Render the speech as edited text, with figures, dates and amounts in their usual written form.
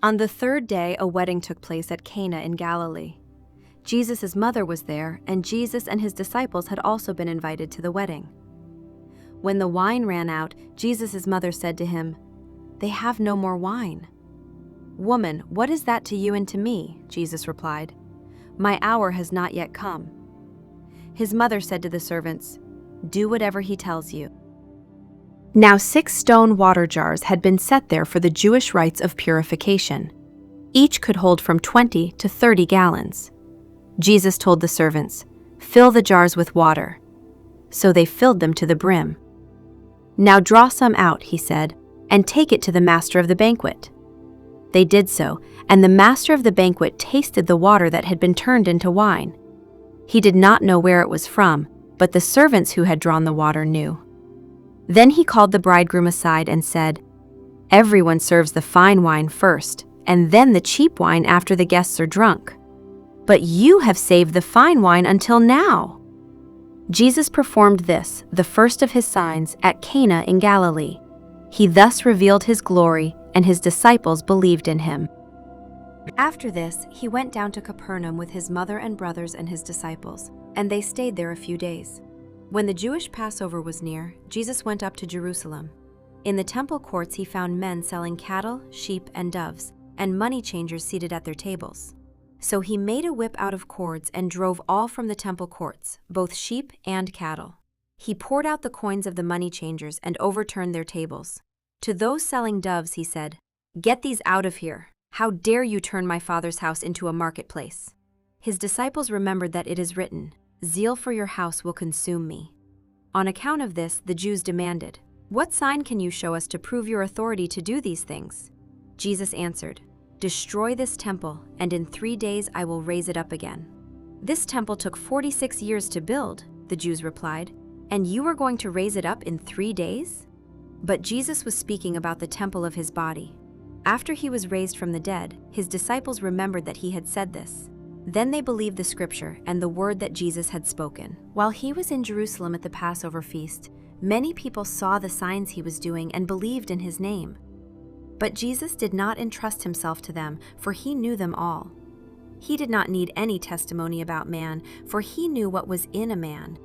On the third day, a wedding took place at Cana in Galilee. Jesus' mother was there, and Jesus and his disciples had also been invited to the wedding. When the wine ran out, Jesus' mother said to him, "They have no more wine." "Woman, what is that to you and to me?" Jesus replied. "My hour has not yet come." His mother said to the servants, "Do whatever he tells you." Now 6 stone water jars had been set there for the Jewish rites of purification. Each could hold from 20 to 30 gallons. Jesus told the servants, "Fill the jars with water." So they filled them to the brim. "Now draw some out," he said, "and take it to the master of the banquet." They did so, and the master of the banquet tasted the water that had been turned into wine. He did not know where it was from, but the servants who had drawn the water knew. Then he called the bridegroom aside and said, "Everyone serves the fine wine first, and then the cheap wine after the guests are drunk. But you have saved the fine wine until now." Jesus performed this, the first of his signs, at Cana in Galilee. He thus revealed his glory, and his disciples believed in him. After this, he went down to Capernaum with his mother and brothers and his disciples, and they stayed there a few days. When the Jewish Passover was near, Jesus went up to Jerusalem. In the temple courts he found men selling cattle, sheep, and doves, and money changers seated at their tables. So he made a whip out of cords and drove all from the temple courts, both sheep and cattle. He poured out the coins of the money changers and overturned their tables. To those selling doves he said, "Get these out of here. How dare you turn my Father's house into a marketplace?" His disciples remembered that it is written, "Zeal for your house will consume me." On account of this, the Jews demanded, "What sign can you show us to prove your authority to do these things?" Jesus answered, "Destroy this temple, and in 3 days I will raise it up again." "This temple took 46 years to build," the Jews replied, "and you are going to raise it up in 3 days?" But Jesus was speaking about the temple of his body. After he was raised from the dead, his disciples remembered that he had said this. Then they believed the scripture and the word that Jesus had spoken. While he was in Jerusalem at the Passover feast, many people saw the signs he was doing and believed in his name. But Jesus did not entrust himself to them, for he knew them all. He did not need any testimony about man, for he knew what was in a man,